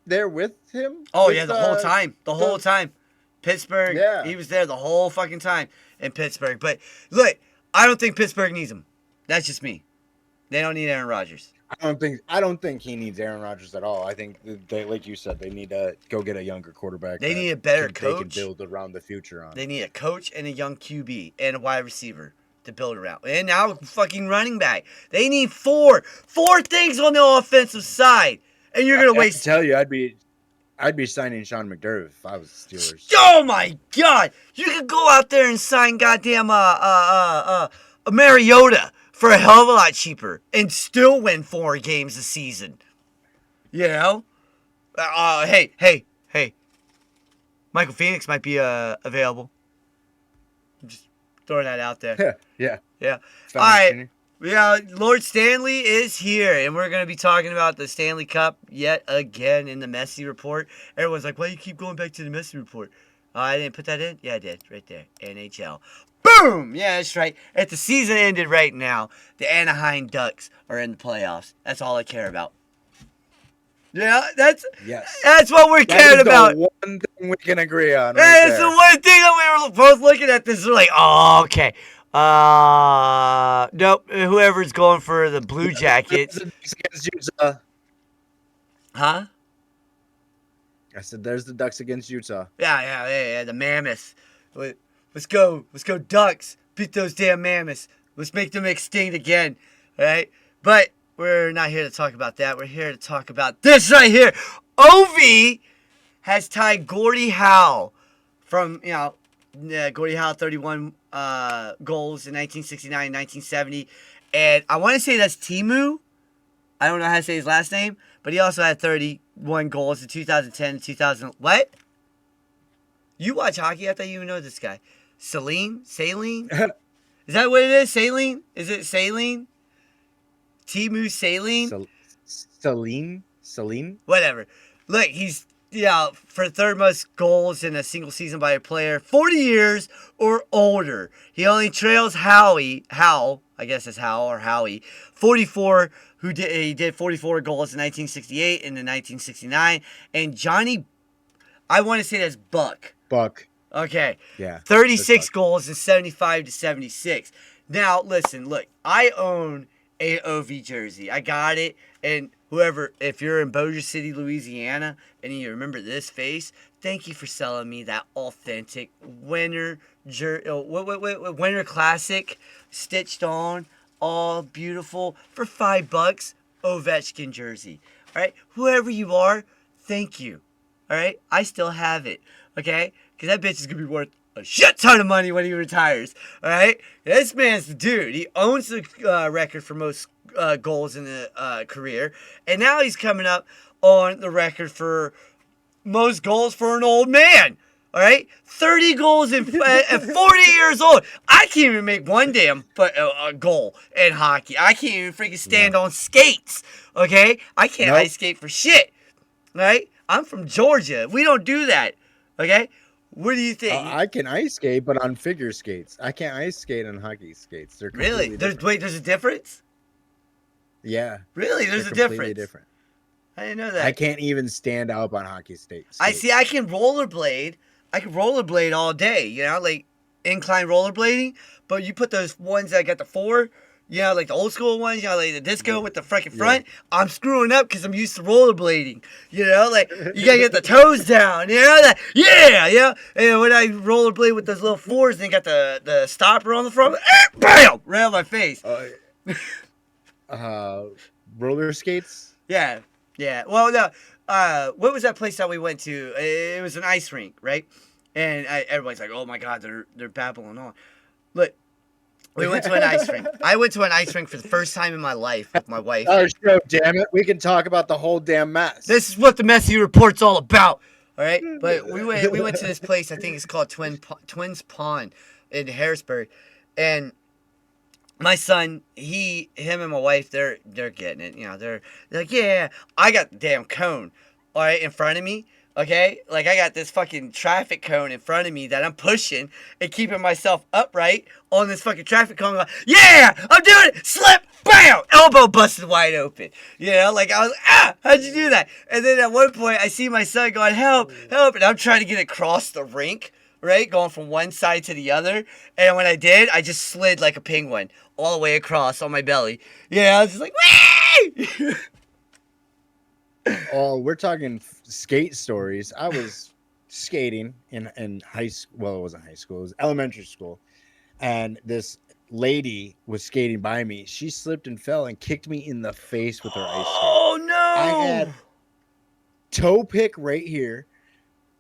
there with him? Oh, yeah, the whole time. The whole time. Pittsburgh, yeah. He was there the whole fucking time in Pittsburgh. But, look, I don't think Pittsburgh needs him. That's just me. They don't need Aaron Rodgers. I don't think he needs Aaron Rodgers at all. I think they, like you said, they need to go get a younger quarterback. They need a better coach. They can build around the future on. They need a coach and a young QB and a wide receiver to build around. And now a fucking running back. They need four things on the offensive side. And you're gonna waste. I tell you, I'd be signing Sean McDermott if I was the Steelers. Oh my God! You could go out there and sign goddamn Mariota for a hell of a lot cheaper and still win 4 games a season. You know? Hey. Michael Phoenix might be available. I'm just throwing that out there. Yeah. All right. Yeah, Lord Stanley is here, and we're going to be talking about the Stanley Cup yet again in the Messi report. Everyone's like, why do you keep going back to the Messi report? I didn't put that in? Yeah, I did. Right there. NHL. Boom! Yeah, that's right. If the season ended right now, the Anaheim Ducks are in the playoffs. That's all I care about. Yeah, that's what we're caring about. One thing we can agree on. It's the one thing that we were both looking at this. We're like, oh, okay. Nope. Whoever's going for the Blue Jackets. Huh? I said, there's the Ducks against Utah. Yeah. The Mammoths. Let's go, Ducks. Beat those damn Mammoths. Let's make them extinct again. All right? But we're not here to talk about that. We're here to talk about this right here. Ovi has tied Gordie Howe from, Gordie Howe, 31 goals in 1969 and 1970. And I want to say that's Timu. I don't know how to say his last name. But he also had 31 goals in 2010 and 2000. What? You watch hockey? I thought you would know this guy. Saline? Is that what it is? Saline? Is it Saline? Timu Saline? Saline? Whatever. Look, he's for third most goals in a single season by a player, 40 years or older. He only trails Howe, I guess it's Howe or Howie, 44, he did 44 goals in 1968 and in 1969. And Johnny, I want to say that's Buck. Okay. Yeah. 36 goals in 75 to 76. Now, listen, look, I own a OV jersey. I got it. And if you're in Bossier City, Louisiana, and you remember this face, thank you for selling me that authentic winter classic, stitched on, all beautiful, for $5, Ovechkin jersey. All right? Whoever you are, thank you. All right? I still have it. Okay? Because that bitch is going to be worth a shit ton of money when he retires. All right? This man's the dude. He owns the record for most goals in the career. And now he's coming up on the record for most goals for an old man. All right? 30 goals at 40 years old. I can't even make one damn goal in hockey. I can't even freaking stand on skates. Okay? I can't ice skate for shit. All right? I'm from Georgia. We don't do that. Okay? What do you think? I can ice skate, but on figure skates. I can't ice skate on hockey skates. They're Really? completely different. There's a difference? Yeah. Really? There's They're a completely difference. different. I didn't know that. I can't even stand up on hockey skates. I see. I can rollerblade. I can rollerblade all day. You know, like incline rollerblading. But you put those ones that got the four. You know, like the old school ones. You know, like the disco with the freaking front. I'm screwing up because I'm used to rollerblading. You know, like you gotta get the toes down. You know that. Yeah, yeah. And when I rollerblade with those little fours, and they got the stopper on the front. Bam! Right on my face. Roller skates. Yeah, yeah. Well, no. What was that place that we went to? It was an ice rink, right? And everybody's like, "Oh my God, they're babbling on." Look, we went to an ice rink. I went to an ice rink for the first time in my life with my wife. Oh, show, damn it! We can talk about the whole damn mess. This is what the Messy Report's all about. All right, but we went to this place. I think it's called Twins Pond in Harrisburg, and my son, him and my wife, they're getting it. You know, they're like, yeah, I got the damn cone, all right, in front of me. Okay, like I got this fucking traffic cone in front of me that I'm pushing and keeping myself upright on this fucking traffic cone. Like, yeah, I'm doing it. Slip, bam, elbow busted wide open. You know, like I was, how'd you do that? And then at one point, I see my son going, help, help, and I'm trying to get across the rink. Right, going from one side to the other, and when I did, I just slid like a penguin all the way across on my belly. Yeah, I was just like, whee! Oh, we're talking skate stories. I was skating in high school. Well, it wasn't high school. It was elementary school, and this lady was skating by me. She slipped and fell and kicked me in the face with her ice skate. Oh no! I had toe pick right here.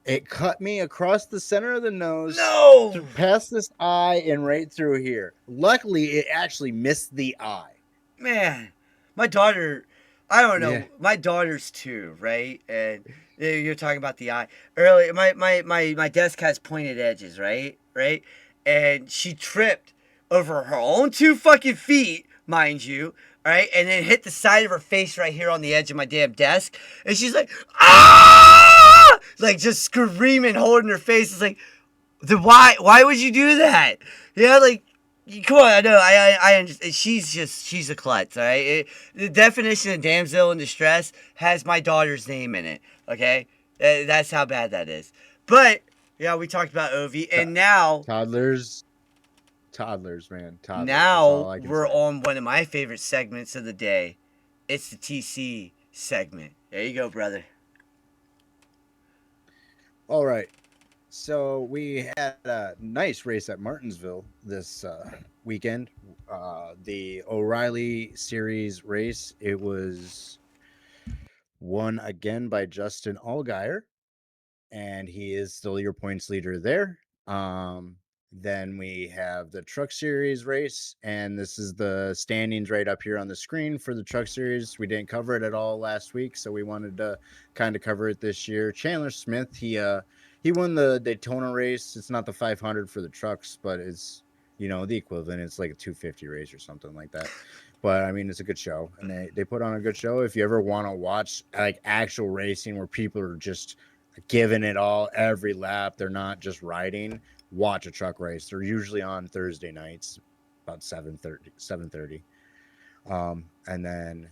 It cut me across the center of the nose, past this eye, and right through here. Luckily, it actually missed the eye. Man, my daughter, I don't know. Yeah. My daughter's 2, right? And you're talking about the eye. Earlier, my desk has pointed edges, right? Right? And she tripped over her own 2 fucking feet, mind you. Right, and then hit the side of her face right here on the edge of my damn desk, and she's like, ah! Like just screaming, holding her face. It's like, why would you do that? Yeah, like, come on, I know, I understand. She's a klutz, all right? The definition of damsel in distress has my daughter's name in it, okay? That's how bad that is. But, yeah, we talked about Ovi, and now... Toddlers, man. Toddlers. Now we're on one of my favorite segments of the day. It's the TC segment. There you go, brother. All right. So we had a nice race at Martinsville this weekend. The O'Reilly Series race. It was won again by Justin Allgaier, and he is still your points leader there. Then we have the Truck Series race, and this is the standings right up here on the screen for the Truck Series. We didn't cover it at all last week, so we wanted to kind of cover it this year. Chandler Smith, he won the Daytona race. It's not the 500 for the trucks, but it's, you know, the equivalent. It's like a 250 race or something like that. But I mean, it's a good show, and they put on a good show. If you ever want to watch like actual racing where people are just giving it all every lap, they're not just riding, watch a truck race. They're usually on Thursday nights about 7:30. And then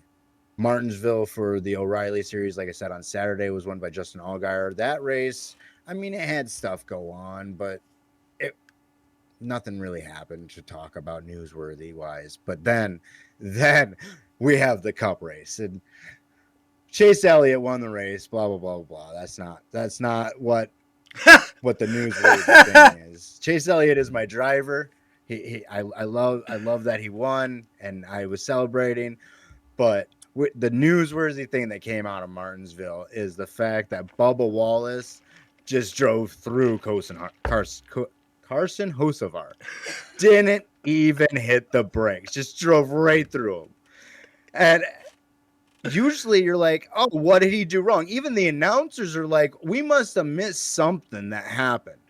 Martinsville for the O'Reilly Series, like I said, on Saturday was won by Justin Allgaier. That race, I mean, it had stuff go on, but nothing really happened to talk about newsworthy wise. But then we have the Cup race, and Chase Elliott won the race, blah blah blah blah. That's not what the newsworthy thing is. Chase Elliott is my driver. I love that he won, and I was celebrating. But the newsworthy thing that came out of Martinsville is the fact that Bubba Wallace just drove through Carson Hocevar. Didn't even hit the brakes. Just drove right through him. And usually you're like, oh, what did he do wrong? Even the announcers are like, we must have missed something that happened.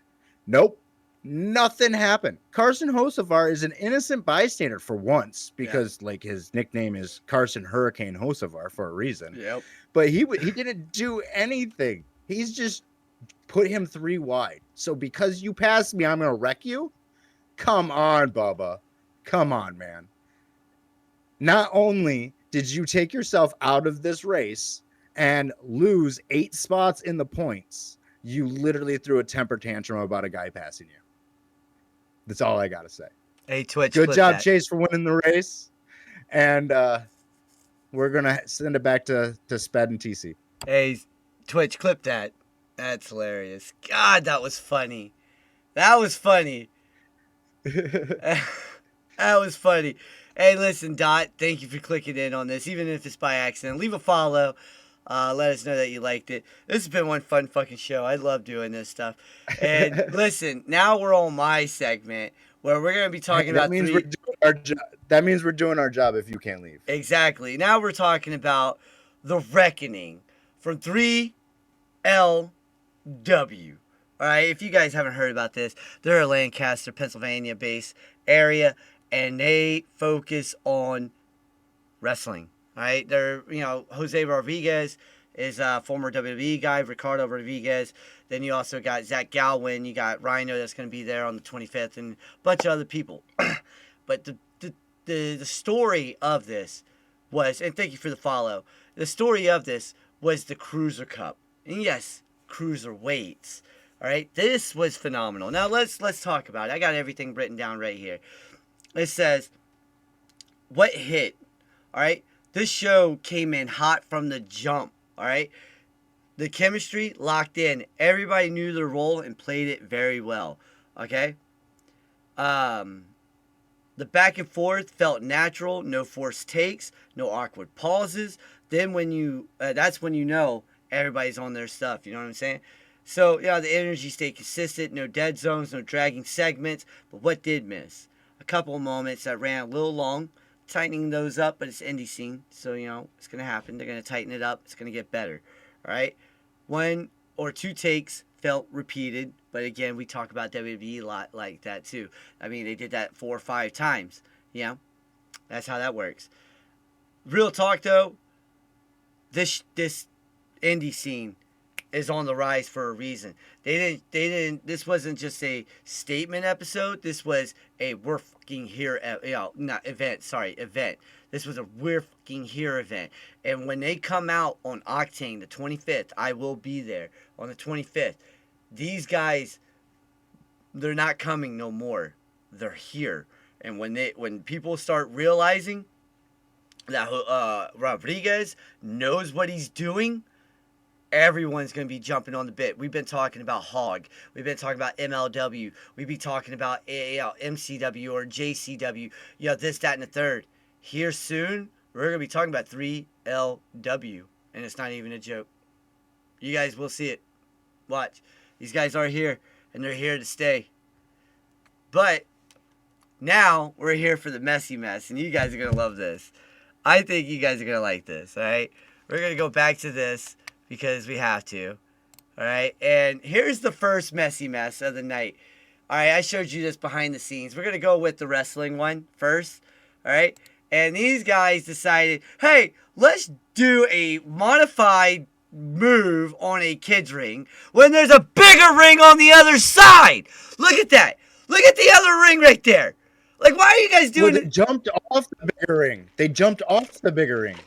Nope. Nothing happened. Carson Hocevar is an innocent bystander for once because like his nickname is Carson Hurricane Hocevar for a reason. Yep. But he didn't do anything. He's just put him 3 wide. So because you passed me, I'm gonna wreck you. Come on, Bubba. Come on, man. Not only did you take yourself out of this race and lose 8 spots in the points, you literally threw a temper tantrum about a guy passing you. That's all I gotta say. Hey, Twitch. Good job, Chase, for winning the race. And we're gonna send it back to Sped and TC. Hey, Twitch, clip that. That's hilarious. God, that was funny. That was funny. That was funny. Hey, listen, Dot, thank you for clicking in on this, even if it's by accident. Leave a follow. Let us know that you liked it. This has been one fun fucking show. I love doing this stuff. And listen, now we're on my segment where we're going to be talking about we're doing our job. That means we're doing our job if you can't leave. Exactly. Now we're talking about The Reckoning from 3LW. All right, if you guys haven't heard about this, they're a Lancaster, Pennsylvania based area, and they focus on wrestling. All right, they're, Jose Rodriguez is a former WWE guy, Ricardo Rodriguez. Then you also got Zach Galwin, you got Rhino that's going to be there on the 25th, and a bunch of other people. But the story of this was, and thank you for the follow, the story of this was the Cruiser Cup. And yes, cruiserweights. All right, this was phenomenal. Now let's talk about it. I got everything written down right here. It says what hit. All right, this show came in hot from the jump. All right, the chemistry locked in. Everybody knew their role and played it very well. Okay, the back and forth felt natural. No forced takes. No awkward pauses. Then when that's when you know everybody's on their stuff. You know what I'm saying? So, the energy stayed consistent, no dead zones, no dragging segments. But what did miss? A couple of moments that ran a little long, tightening those up, but it's indie scene. So, it's going to happen. They're going to tighten it up. It's going to get better. All right? 1 or 2 takes felt repeated. But again, we talk about WWE a lot like that too. I mean, they did that 4 or 5 times. That's how that works. Real talk, though, this indie scene is on the rise for a reason. They didn't this wasn't just a statement episode. This was a we're fucking here event. This was a we're fucking here event. And when they come out on Octane the 25th, I will be there on the 25th. These guys, they're not coming no more. They're here. And when people start realizing that Rodriguez knows what he's doing, everyone's going to be jumping on the bit. We've been talking about Hog. We've been talking about MLW. We've been talking about MCW or JCW. This, that, and the third. Here soon, we're going to be talking about 3LW. And it's not even a joke. You guys will see it. Watch. These guys are here, and they're here to stay. But now we're here for the messy mess, and you guys are going to love this. I think you guys are going to like this, all right? We're going to go back to this because we have to, all right? And here's the first messy mess of the night. All right, I showed you this behind the scenes. We're going to go with the wrestling one first, all right? And these guys decided, hey, let's do a modified move on a kid's ring when there's a bigger ring on the other side. Look at that. Look at the other ring right there. Like, why are you guys doing it? They jumped off the bigger ring. They jumped off the bigger ring.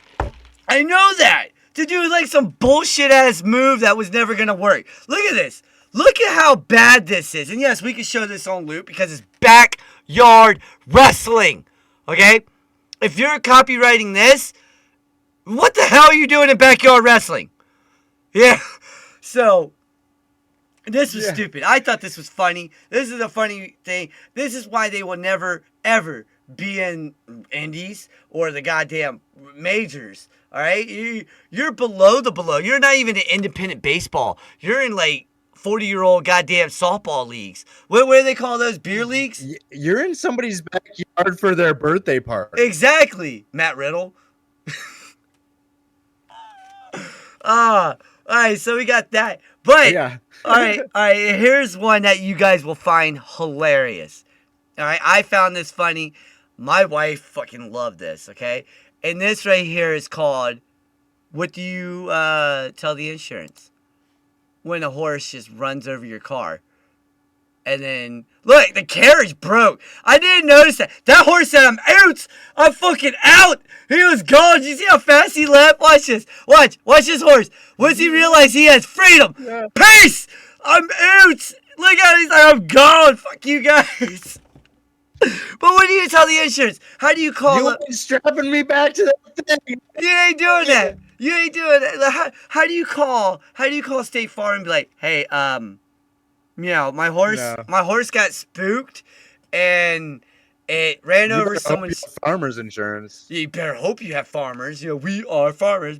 I know that. To do like some bullshit ass move that was never going to work. Look at this. Look at how bad this is. And yes, we can show this on loop because it's backyard wrestling. Okay? If you're copywriting this, what the hell are you doing in backyard wrestling? Yeah. So, this was stupid. I thought this was funny. This is a funny thing. This is why they will never, ever be in indies or the goddamn majors. All right? You're below the below. You're not even in independent baseball. You're in like 40-year-old goddamn softball leagues. What do they call those? Beer leagues? You're in somebody's backyard for their birthday party. Exactly, Matt Riddle. All right, so we got that. But Yeah. all right. Here's one that you guys will find hilarious. All right, I found this funny. My wife fucking loved this. Okay, and this right here is called "What do you tell the insurance when a horse just runs over your car?" And then, look, the carriage broke. I didn't notice that. That horse said, I'm out. I'm fucking out. He was gone. Did you see how fast he left? Watch this. Watch this horse. Once he realized he has freedom. Yeah. Peace. I'm out. Look at it. He's like, I'm gone. Fuck you guys. But what do you tell the insurance? How do you call you ain't strapping me back to that thing. You ain't doing that. You ain't doing that. How do you call State Farm and be like, hey, you know, my horse got spooked and it ran over someone's farmer's insurance. You better hope you have farmers. You know, we are farmers.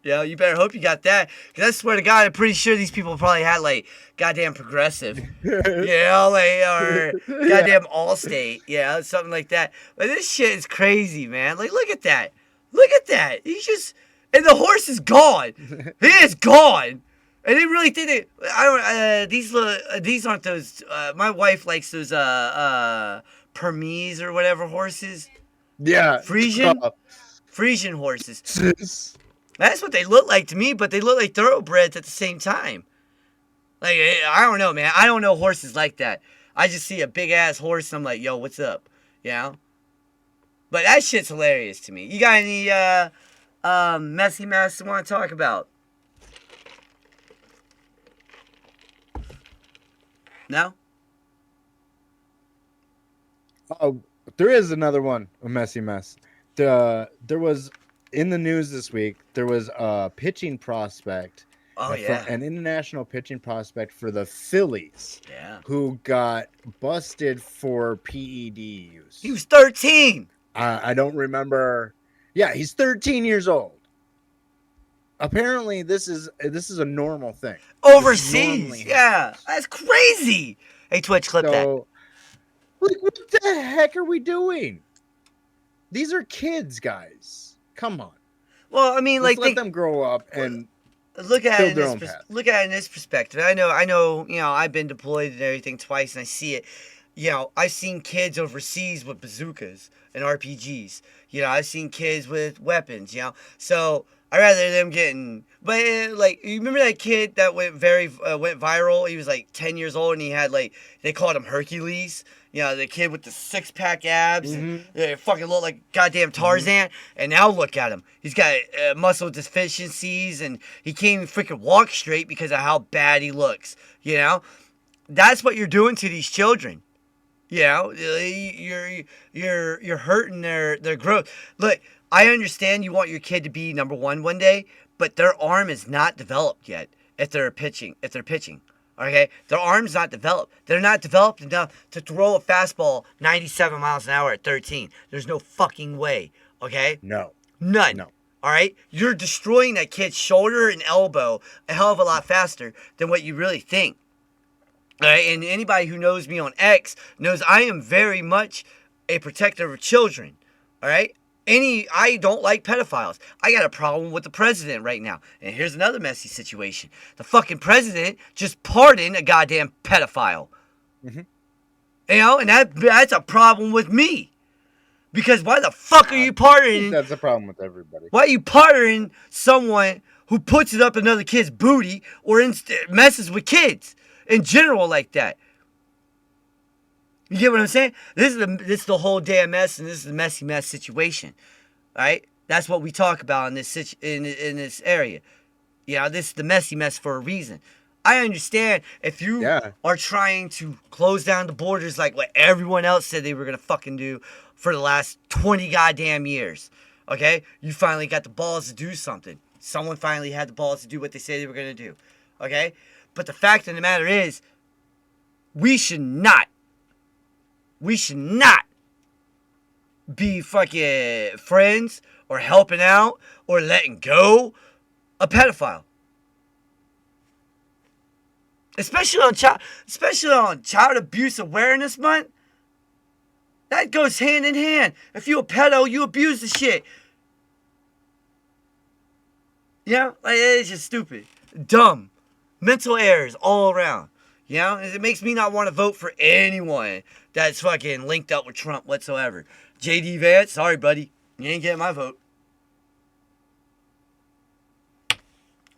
Yeah, you better hope you got that. Because I swear to God, I'm pretty sure these people probably had, like, goddamn Progressive. You know, like, or goddamn Allstate. Yeah, something like that. But this shit is crazy, man. Like, look at that. Look at that. He's just... And the horse is gone. He is gone. And they really think they... I don't... these aren't those... my wife likes those... Permise or whatever horses. Yeah. Frisian horses. That's what they look like to me, but they look like thoroughbreds at the same time. Like, I don't know, man. I don't know horses like that. I just see a big-ass horse, and I'm like, yo, what's up? You know? But that shit's hilarious to me. You got any messy mess you want to talk about? No? Oh, there is another one, a messy mess. There was, in the news this week, there was a pitching prospect. Oh, yeah. An international pitching prospect for the Phillies. Yeah. Who got busted for PED use. He was 13. I don't remember. Yeah, he's 13 years old. Apparently, this is a normal thing. Overseas. Yeah. That's crazy. Hey, Twitch, clip that. Like, what the heck are we doing? These are kids, guys. Come on. Well, I mean, let them grow up and look at it in this perspective. I know. You know, I've been deployed and everything twice, and I see it. You know, I've seen kids overseas with bazookas and RPGs. You know, I've seen kids with weapons. You know, so I'd rather them getting. But like, you remember that kid that went viral? He was like 10 years old, and he had like they called him Hercules. You know, the kid with the six-pack abs, and fucking looked like goddamn Tarzan. And now look at him. He's got muscle deficiencies, and he can't even freaking walk straight because of how bad he looks. You know, that's what you're doing to these children. You know, you're hurting their growth. Look, I understand you want your kid to be number one day, but their arm is not developed yet. If they're pitching. Okay, their arm's not developed. They're not developed enough to throw a fastball 97 miles an hour at 13. There's no fucking way. Okay? No. None. No. All right? You're destroying that kid's shoulder and elbow a hell of a lot faster than what you really think. All right? And anybody who knows me on X knows I am very much a protector of children. All right? I don't like pedophiles. I got a problem with the president right now. And here's another messy situation. The fucking president just pardoned a goddamn pedophile. Mm-hmm. You know, and that's a problem with me. Because why the fuck are you pardoning? That's a problem with everybody. Why are you pardoning someone who puts it up another kid's booty or messes with kids in general like that? You get what I'm saying? This is the whole damn mess, and this is the messy mess situation, all right? That's what we talk about in this in this area. You know, this is the messy mess for a reason. I understand if you are trying to close down the borders like what everyone else said they were gonna fucking do for the last 20 goddamn years. Okay, you finally got the balls to do something. Someone finally had the balls to do what they said they were gonna do. Okay, but the fact of the matter is, we should not be fucking friends or helping out or letting go a pedophile. Especially on Child Abuse Awareness Month. That goes hand in hand. If you a pedo, you abuse the shit. You know? Like, it's just stupid. Dumb. Mental errors all around. You know, it makes me not want to vote for anyone that's fucking linked up with Trump whatsoever. JD Vance, sorry, buddy. You ain't getting my vote.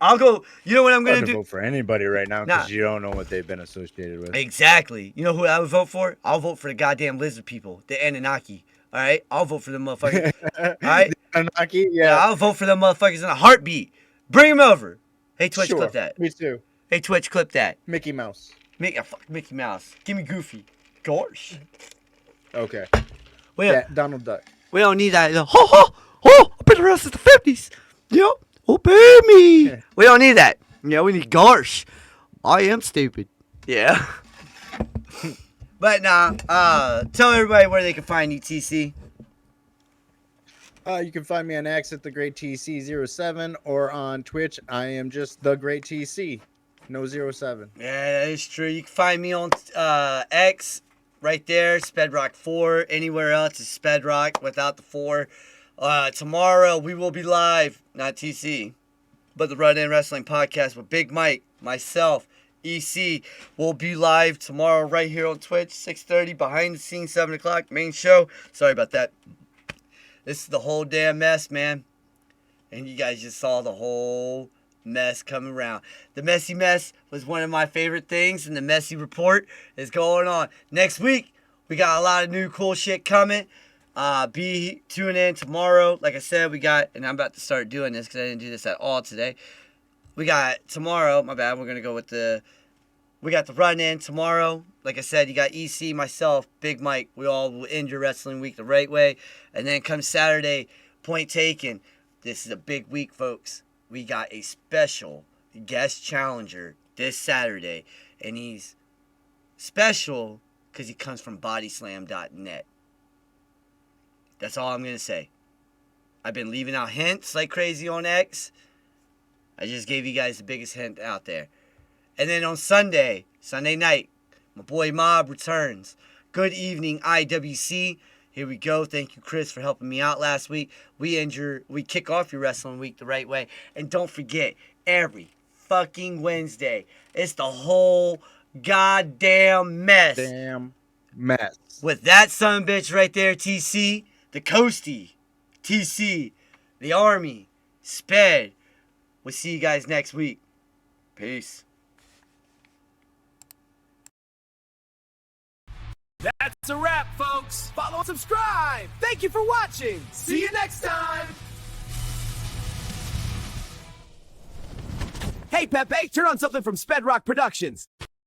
I'll go. You know what I'm going to do? Vote for anybody right now because you don't know what they've been associated with. Exactly. You know who I would vote for? I'll vote for the goddamn lizard people, the Anunnaki. All right? I'll vote for them motherfuckers. All right? Anunnaki? Yeah. I'll vote for them motherfuckers in a heartbeat. Bring them over. Hey, Twitch, sure. clip that. Me too. Hey, Twitch, clip that. Mickey Mouse. Fuck Mickey Mouse. Give me Goofy. Gosh. Okay. Donald Duck. We don't need that. I've been around since the 50s. Yep. Obey me. We don't need that. Yeah, we need Garsh. I am stupid. Yeah. But nah, tell everybody where they can find you, TC. You can find me on X at the Great TC07 or on Twitch. I am just the Great TC, no 07. Yeah, that is true. You can find me on X right there, Spedrock4. Anywhere else is Spedrock without the 4. Tomorrow we will be live, not TC, but the Run In Wrestling Podcast with Big Mike, myself, EC will be live tomorrow right here on Twitch, 6:30, behind the scenes, 7 o'clock, main show. Sorry about that. This is the whole damn mess, man. And you guys just saw the whole mess coming around. The messy mess was one of my favorite things, and the messy report is going on. Next week, we got a lot of new cool shit coming. Be tuning in tomorrow. Like I said, we got, and I'm about to start doing this because I didn't do this at all today. We got tomorrow, my bad, we're going to go with we got the run in tomorrow. Like I said, you got EC, myself, Big Mike. We all will end your wrestling week the right way. And then come Saturday, point taken. This is a big week, folks. We got a special guest challenger this Saturday. And he's special because he comes from bodyslam.net. That's all I'm going to say. I've been leaving out hints like crazy on X. I just gave you guys the biggest hint out there. And then on Sunday night, my boy Mob returns. Good evening, IWC. Here we go. Thank you, Chris, for helping me out last week. We kick off your wrestling week the right way. And don't forget, every fucking Wednesday, it's the whole goddamn mess. Damn mess. With that son of a bitch right there, TC, the Coastie, TC, the Army, Sped. We'll see you guys next week. Peace. That's a wrap, folks. Follow and subscribe. Thank you for watching. See you next time. Hey, Pepe, turn on something from Spedrock Productions.